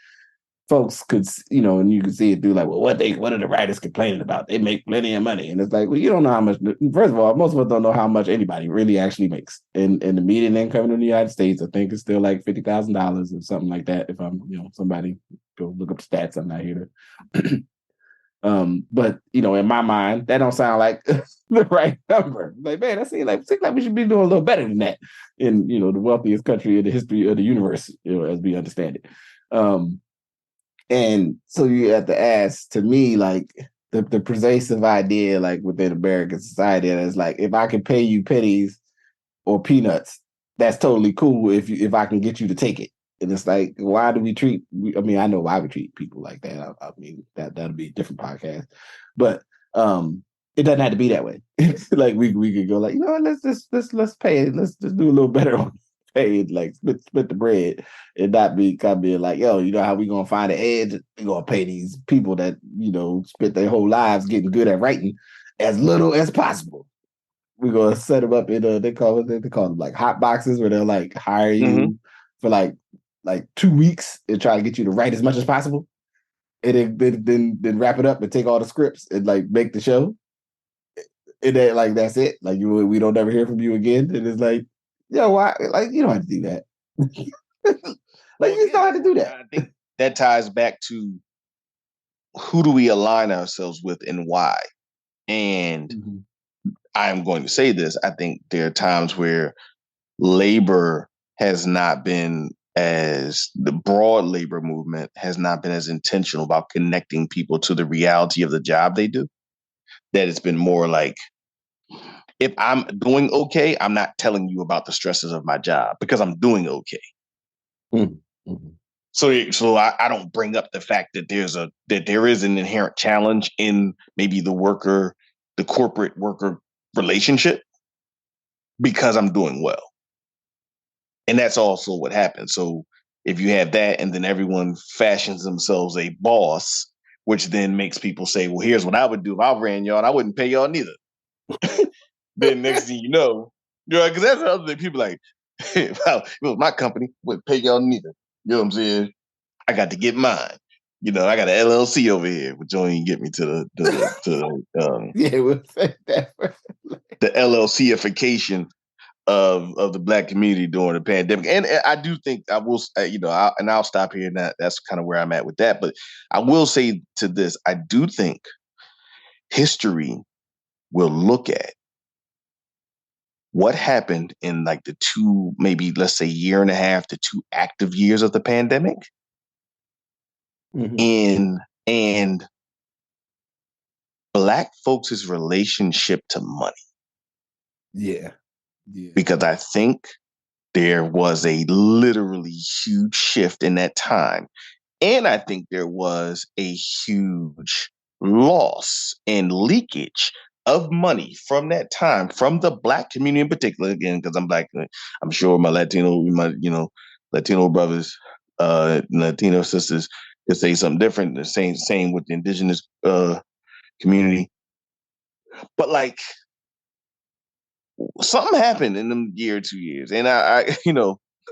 folks could, and you can see it through like, well, what are the writers complaining about? They make plenty of money. And it's like, well, you don't know how much, first of all, most of us don't know how much anybody really actually makes. And the median income in the United States, I think is still like $50,000 or something like that. If I'm, somebody go look up the stats, I'm not here to but in my mind, that don't sound like the right number. Like, man, that seems like we should be doing a little better than that in the wealthiest country in the history of the universe, as we understand it. And so you have to ask, to me, like the pervasive idea, like within American society, that is like, if I can pay you pennies or peanuts, that's totally cool. If I can get you to take it. And it's like, why do we treat? I mean, I know why we treat people like that. I mean, that'll be a different podcast, but it doesn't have to be that way. Like we could go like, let's pay it. Let's just do a little better on pay it, like split the bread, and not be kind of being like, yo, how we gonna find an edge? We gonna pay these people that spent their whole lives getting good at writing as little as possible. We're gonna set them up in they call them like hot boxes, where they'll like hire you for like 2 weeks and try to get you to write as much as possible, and then wrap it up and take all the scripts and like make the show. And then like that's it. Like we don't ever hear from you again. And it's like, yo, why? Like you don't have to do that. Like you just don't have to do that. I think that ties back to who do we align ourselves with and why. And I'm going to say this. I think there are times where labor has not been the broad labor movement has not been as intentional about connecting people to the reality of the job they do. That it's been more like, if I'm doing okay, I'm not telling you about the stresses of my job because I'm doing okay. Mm-hmm. So I don't bring up the fact that there is an inherent challenge in maybe the corporate worker relationship, because I'm doing well. And that's also what happens. So if you have that, and then everyone fashions themselves a boss, which then makes people say, well, here's what I would do if I ran y'all, and I wouldn't pay y'all neither. Then next thing you know, because that's the other thing. People like, if it was my company, wouldn't pay y'all neither. You know what I'm saying? I got to get mine. I got an LLC over here, which don't even get me to yeah, we'll say that. The LLC-ification of the Black community during the pandemic. And I do think I will, and I'll stop here. And that's kind of where I'm at with that. But I will say to this, I do think history will look at what happened in like the two, maybe let's say year and a half to 2 active years of the pandemic. and Black folks' relationship to money. Yeah. Because I think there was a literally huge shift in that time. And I think there was a huge loss and leakage of money from that time, from the Black community in particular. Again, because I'm Black, I'm sure my Latino brothers, Latino sisters could say something different. The same with the indigenous community. But like, something happened in them year or 2 years, and I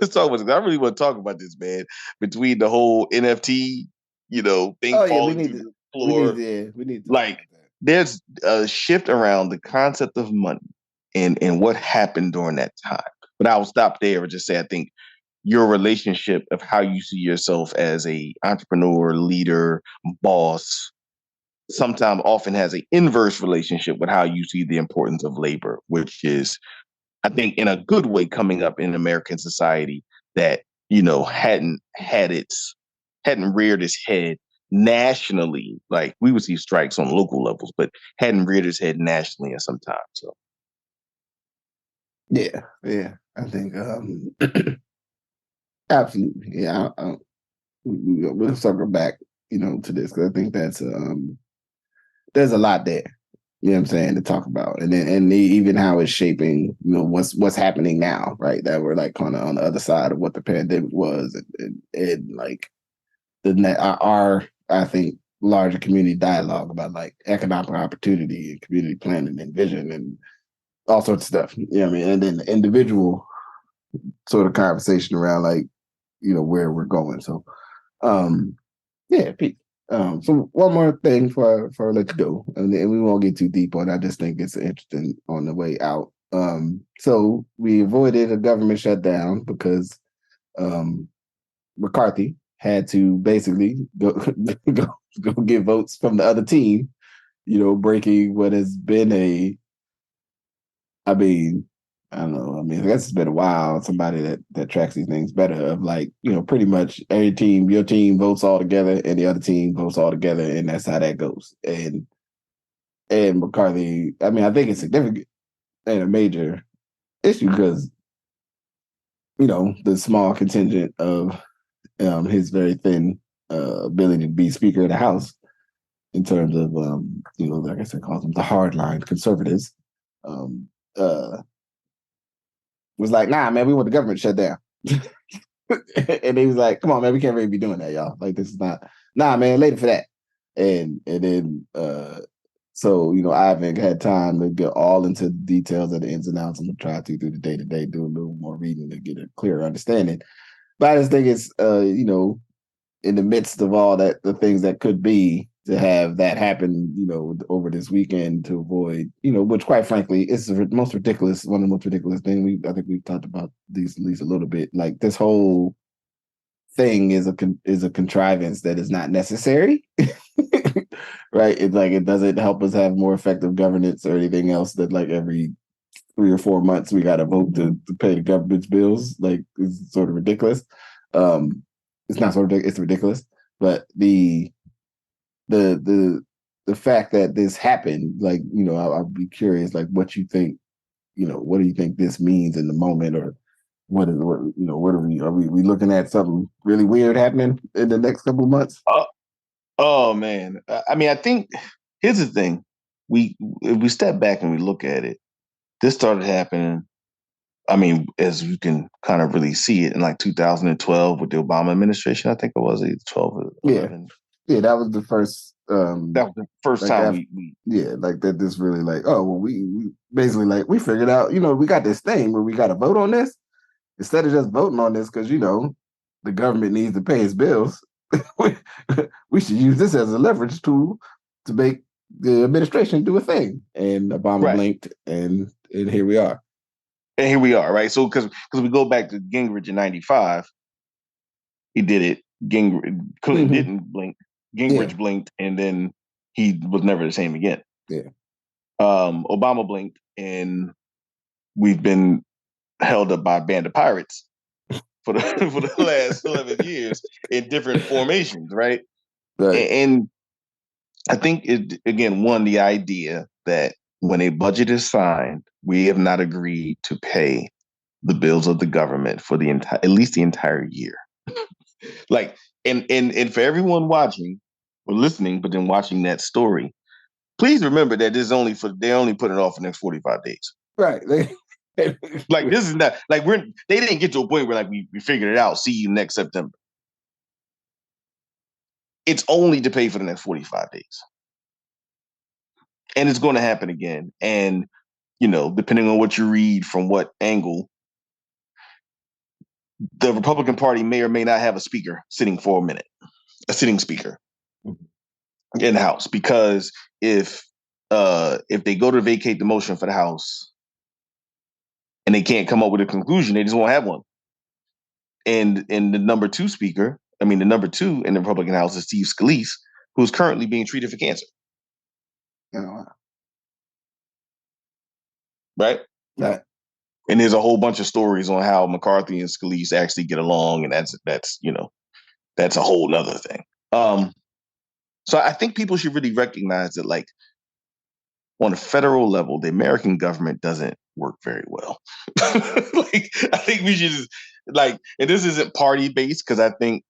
let's talk about this. I really want to talk about this, man. Between the whole NFT, thing Oh yeah, falling through the floor, we need to talk like about that. there's a shift around the concept of money and what happened during that time. But I will stop there and just say I think your relationship of how you see yourself as a entrepreneur, leader, boss, sometimes often has an inverse relationship with how you see the importance of labor, which is, I think, in a good way, coming up in American society that, hadn't reared its head nationally. Like, we would see strikes on local levels, but hadn't reared its head nationally in some time. So yeah. I think absolutely. Yeah, we'll circle back, to this because I think there's a lot there. You know what I'm saying, to talk about, and even how it's shaping, what's happening now, right? That we're like kind of on the other side of what the pandemic was, and like our I think larger community dialogue about like economic opportunity and community planning and vision and all sorts of stuff. You know what I mean? And then the individual sort of conversation around like where we're going. So, yeah, Pete. So one more thing for I let you go, and we won't get too deep on it. I just think it's interesting on the way out. So we avoided a government shutdown because McCarthy had to basically go get votes from the other team, breaking what has been I mean, I don't know. I mean, I guess it's been a while. Somebody that tracks these things better of like, pretty much every team, your team votes all together and the other team votes all together, and that's how that goes. And McCarthy, I mean, I think it's significant and a major issue because, the small contingent of his very thin ability to be Speaker of the House in terms of, like I said, calls them the hardline conservatives. Was like, nah, man, we want the government shut down. And he was like, come on, man, we can't really be doing that, y'all. Like, this is not, nah, man, later for that. And then, so, I haven't had time to get all into the details of the ins and outs. I'm going to try to do the day to day, do a little more reading to get a clearer understanding. But I just think it's, in the midst of all that, the things that could be, to have that happen, over this weekend to avoid, which quite frankly is the most ridiculous, one of the most ridiculous things. I think we've talked about these at least a little bit. Like, this whole thing is a contrivance that is not necessary, right? It's like, it doesn't help us have more effective governance or anything else. That like every 3 or 4 months we got to vote to pay the government's bills. Like, it's sort of ridiculous. It's not sort of, it's ridiculous, but the fact that this happened, like, I'll be curious, like, what you think, what do you think this means in the moment, or what are we looking at something really weird happening in the next couple of months? Oh man, I mean, I think here's the thing: if we step back and we look at it, this started happening. I mean, as you can kind of really see it in like 2012 with the Obama administration, I think it was 12 or 11. Yeah, that was the first. That was the first like time we like that. This really like, oh well, we basically like we figured out, we got this thing where we got to vote on this instead of just voting on this because the government needs to pay its bills. We should use this as a leverage tool to make the administration do a thing. And Obama blinked, and here we are. And here we are, right? So because we go back to Gingrich in '95, he did it. Clinton didn't blink. Gingrich blinked, and then he was never the same again. Yeah. Obama blinked, and we've been held up by a band of pirates for the last 11 years in different formations, right? Right. And I think it again one the idea that when a budget is signed, we have not agreed to pay the bills of the government for the entire at least the entire year. Like and for everyone watching or listening, but then watching that story, please remember that this is only for they only put it off for the next 45 days. Right. Like this is not like they didn't get to a point where like we figured it out. See you next September. It's only to pay for the next 45 days. And it's going to happen again. And, you know, depending on what you read from what angle, the Republican Party may or may not have a speaker sitting for a minute, a sitting speaker in the House. Because if they go to vacate the motion for the House and they can't come up with a conclusion, they just won't have one. And the number two in the Republican House is Steve Scalise, who's currently being treated for cancer. Oh, right? Right. And there's a whole bunch of stories on how McCarthy and Scalise actually get along, and that's a whole nother thing. So I think people should really recognize that, like, on a federal level, the American government doesn't work very well. Like, I think we should just and this isn't party based because I think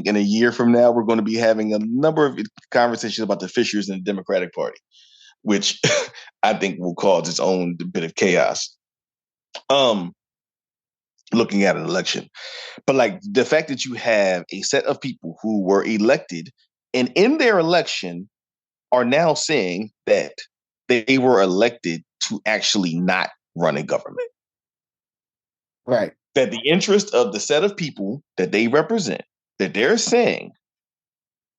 in a year from now we're going to be having a number of conversations about the fissures in the Democratic Party, which I think will cause its own bit of chaos. Looking at an election, but like the fact that you have a set of people who were elected and in their election are now saying that they were elected to actually not run a government. Right. That the interest of the set of people that they represent, that they're saying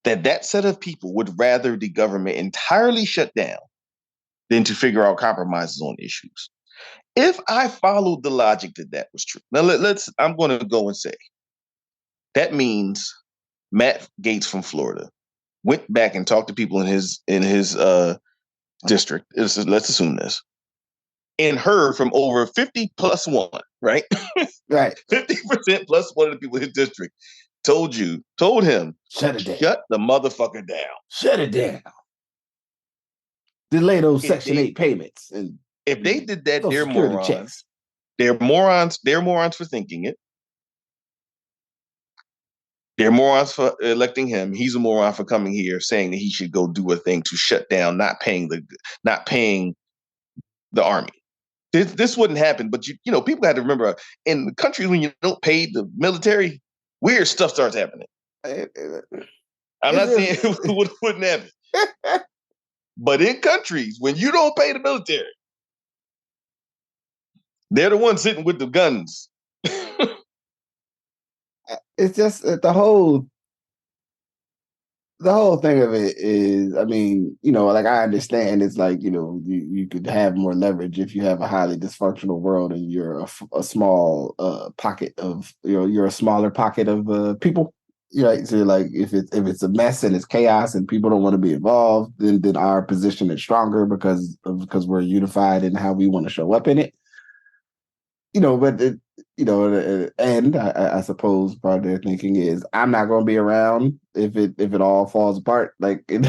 that set of people would rather the government entirely shut down than to figure out compromises on issues. If I followed the logic that was true, now I'm going to go and say that means Matt Gaetz from Florida went back and talked to people in his district. Let's assume this, and heard from over 50 plus one, right? Right. 50% plus one of the people in his district told him, shut it down. Shut the motherfucker down. Shut it down. Delay those Section 8 payments. And if they did that, they're morons. Checks. They're morons. They're morons for thinking it. They're morons for electing him. He's a moron for coming here saying that he should go do a thing to shut down, not paying the army. This wouldn't happen. But you know, people got to remember, in the countries when you don't pay the military, weird stuff starts happening. I'm not saying it wouldn't happen. But in countries, when you don't pay the military, they're the ones sitting with the guns. It's just the whole thing of it is, I mean, you know, like I understand it's like, you know, you could have more leverage if you have a highly dysfunctional world and you're a small pocket of, you know, you're a smaller pocket of people. Right. So like if it's a mess and it's chaos and people don't want to be involved, then our position is stronger because we're unified in how we want to show up in it. You know, but and I suppose part of their thinking is I'm not going to be around if it all falls apart like in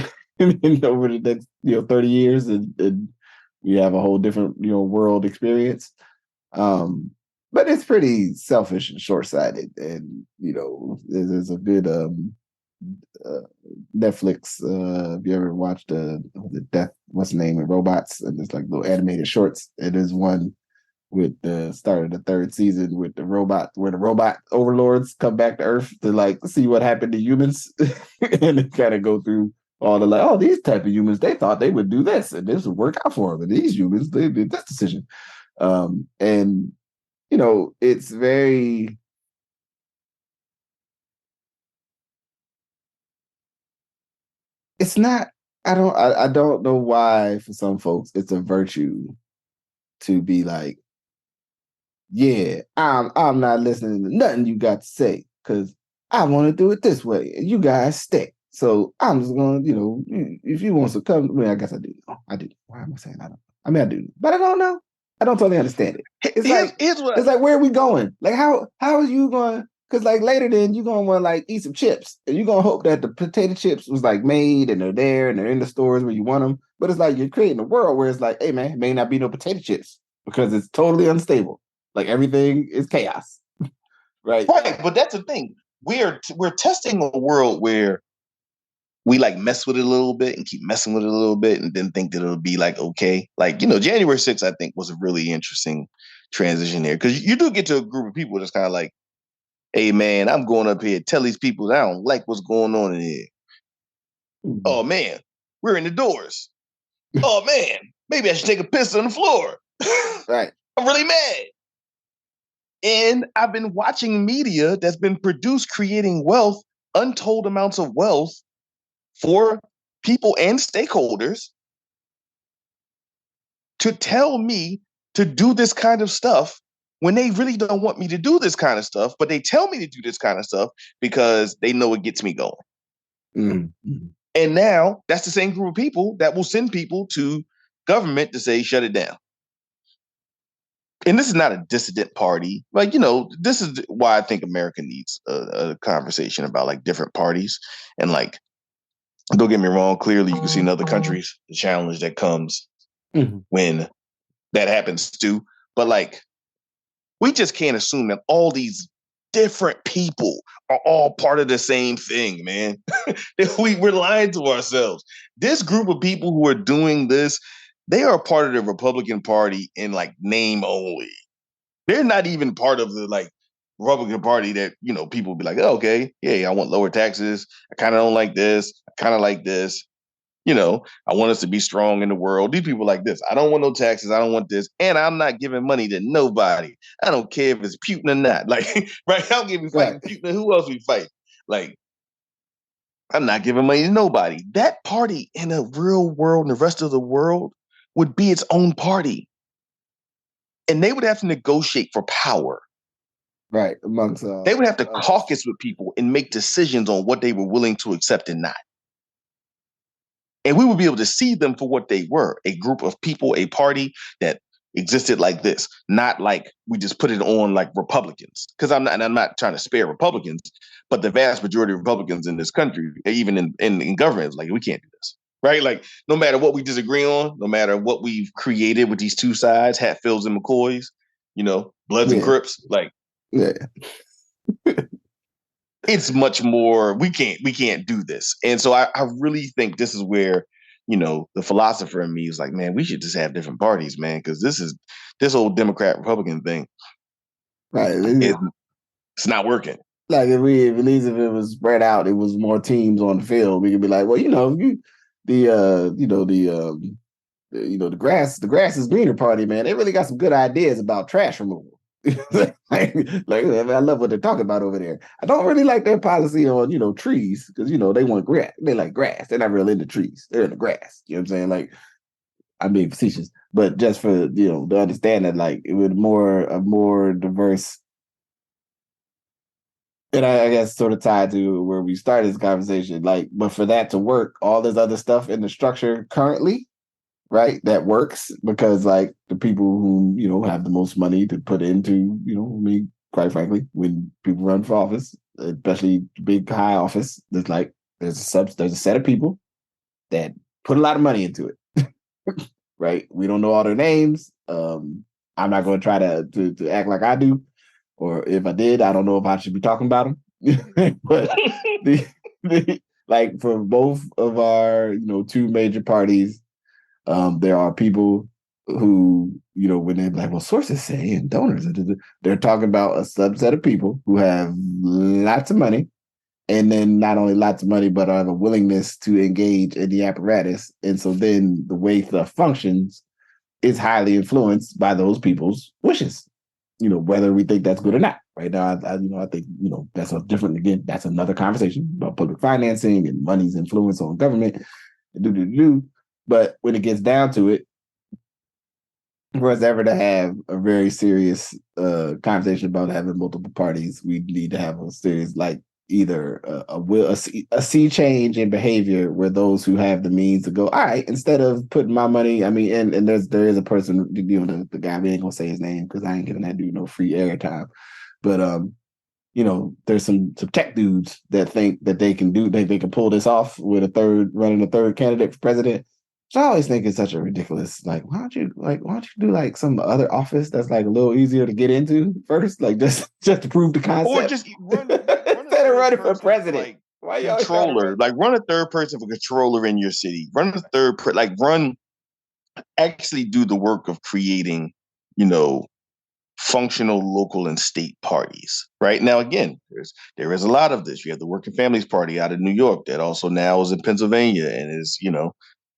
over the next 30 years and you have a whole different world experience. But it's pretty selfish and short-sighted, and there's a good Netflix. Have you ever watched the Death? What's the name of Robots? And it's like little animated shorts. It is one with the start of the third season with the robot, where the robot overlords come back to Earth to like see what happened to humans, and they kind of go through all the like, oh, these type of humans, they thought they would do this and this would work out for them, and these humans, they did this decision, and it's very. It's not. I don't know why for some folks it's a virtue to be like, yeah, I'm not listening to nothing you got to say because I want to do it this way and you guys stick. So I'm just going to, if you want to come, I mean, I guess I do. I do. Why am I saying I don't? I mean, I do, but I don't know. I don't totally understand it. It's like, where are we going? Like, how are you going? Because like later then you're gonna want to like eat some chips. And you're gonna hope that the potato chips was like made and they're there and they're in the stores where you want them. But it's like you're creating a world where it's like, hey man, it may not be no potato chips because it's totally unstable. Like everything is chaos. Right. Right, but that's the thing. We're testing a world where we like mess with it a little bit and keep messing with it a little bit and then think that it'll be like okay. Like, January 6th, I think, was a really interesting transition there. Because you do get to a group of people that's kind of like, hey man, I'm going up here, tell these people that I don't like what's going on in here. Mm-hmm. Oh man, we're in the doors. Oh man, maybe I should take a piss on the floor. Right. I'm really mad. And I've been watching media that's been produced creating wealth, untold amounts of wealth for people and stakeholders to tell me to do this kind of stuff when they really don't want me to do this kind of stuff, but they tell me to do this kind of stuff because they know it gets me going. Mm-hmm. And now that's the same group of people that will send people to government to say, shut it down. And this is not a dissident party. Like, this is why I think America needs a conversation about like different parties. And like, don't get me wrong, clearly you can see in other countries the challenge that comes when that happens too. But like, we just can't assume that all these different people are all part of the same thing, man. We're lying to ourselves. This group of people who are doing this, they are part of the Republican Party in like name only. They're not even part of the like Republican Party that, people will be like, oh, okay, yeah, I want lower taxes. I kind of don't like this. I kind of like this. I want us to be strong in the world. These people like this. I don't want no taxes. I don't want this. And I'm not giving money to nobody. I don't care if it's Putin or not. Like, right? I don't give a fighting Putin. Who else we fight? Like, I'm not giving money to nobody. That party in the real world and the rest of the world would be its own party. And they would have to negotiate for power. Right. Amongst they would have to caucus with people and make decisions on what they were willing to accept and not. And we would be able to see them for what they were, a group of people, a party that existed like this, not like we just put it on like Republicans. Because I'm not trying to spare Republicans, but the vast majority of Republicans in this country, even in government, is like, we can't do this. Right? Like, no matter what we disagree on, no matter what we've created with these two sides, Hatfields and McCoys, Bloods and Crips, like, it's much more, we can't do this. And so I really think this is where, the philosopher in me is like, man, we should just have different parties, man, because this old Democrat Republican thing, right? It's not working. Like at least if it was spread out, it was more teams on the field. We could be like, well, the grass is greener party, man. They really got some good ideas about trash removal. like, I love what they're talking about over there. I don't really like their policy on trees because they want grass. They like grass. They're not really into trees. They're in the grass. You know what I'm saying? Like, I'm being facetious, but just for to understand that like it would a more diverse. And I guess sort of tied to where we started this conversation, like, but for that to work, all this other stuff in the structure currently, right, that works because like the people who have the most money to put into quite frankly, when people run for office, especially big high office, there's a set of people that put a lot of money into it. Right, we don't know all their names. I'm not going to try to act like I do, or if I did, I don't know if I should be talking about them. But like for both of our two major parties, there are people who, when they're like, well, sources say and donors, they're talking about a subset of people who have lots of money, and then not only lots of money, but have a willingness to engage in the apparatus. And so then the way stuff functions is highly influenced by those people's wishes, whether we think that's good or not. Right now, I think, that's a different, again, that's another conversation about public financing and money's influence on government. But when it gets down to it, for us ever to have a very serious conversation about having multiple parties, we need to have a serious, like, either a sea change in behavior where those who have the means to go, all right, instead of putting my money, I mean, and there is a person, the guy, we ain't gonna say his name because I ain't giving that dude no free airtime, but there's some tech dudes that think that they can pull this off with running a third candidate for president. So I always think it's such a ridiculous. Like, why don't you do like some other office that's like a little easier to get into first, like just to prove the concept, or just run instead of running for president. Like, why controller, like run a third person for controller in your city. Run a third, actually do the work of creating, functional local and state parties. Right now, again, there is a lot of this. You have the Working Families Party out of New York that also now is in Pennsylvania, and is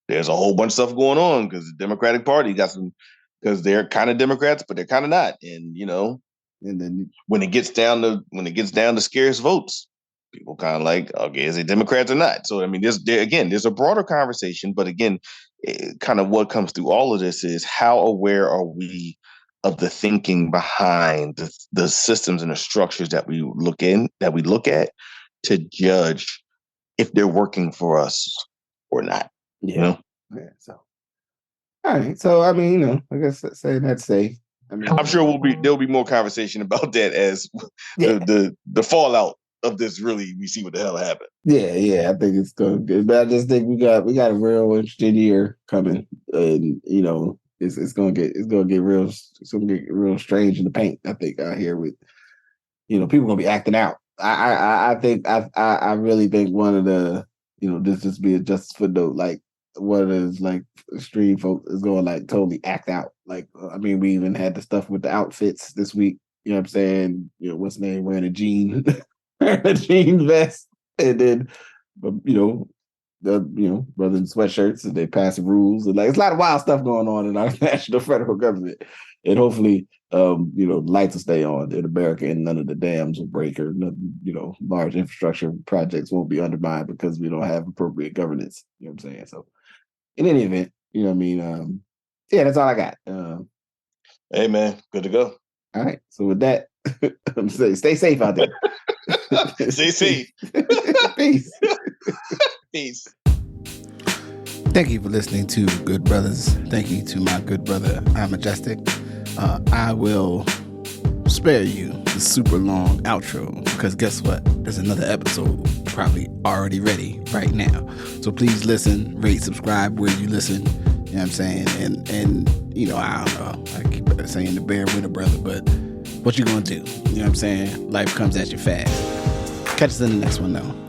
there's a whole bunch of stuff going on because the Democratic Party got some, because they're kind of Democrats, but they're kind of not. And and then when it gets down to scarce votes, people kind of like, okay, is it Democrats or not? So I mean, there's a broader conversation, but again, kind of what comes through all of this is how aware are we of the thinking behind the systems and the structures that we look at to judge if they're working for us or not. Yeah. So, all right. So, I mean, I guess saying that safe. I mean, I'm sure there'll be more conversation about that as the fallout of this. Really, we see what the hell happened. Yeah. I think it's going good, but I just think we got a real interesting year coming, and it's gonna get real strange in the paint. I think out here with people gonna be acting out. I really think one of the this just be a justice footnote, like one of those like extreme folks is going like totally act out. Like I mean, we even had the stuff with the outfits this week. You know what I'm saying? What's the name, wearing a jean vest, and then the brothers in sweatshirts, and they passing rules, and like it's a lot of wild stuff going on in our national federal government. And hopefully, lights will stay on in America, and none of the dams will break, or large infrastructure projects won't be undermined because we don't have appropriate governance. You know what I'm saying? So, in any event, yeah, that's all I got. Hey man, good to go. All right. So with that, I'm saying, stay safe out there. Stay safe. Peace. Peace. Thank you for listening to Good Brothers. Thank you to my good brother, I'm Majestic. I will spare you the super long outro because guess what? There's another episode probably already ready right now. So please listen, rate, subscribe where you listen. You know what I'm saying? And I don't know. I keep saying the bear with a brother, but what you gonna do? You know what I'm saying? Life comes at you fast. Catch us in the next one though.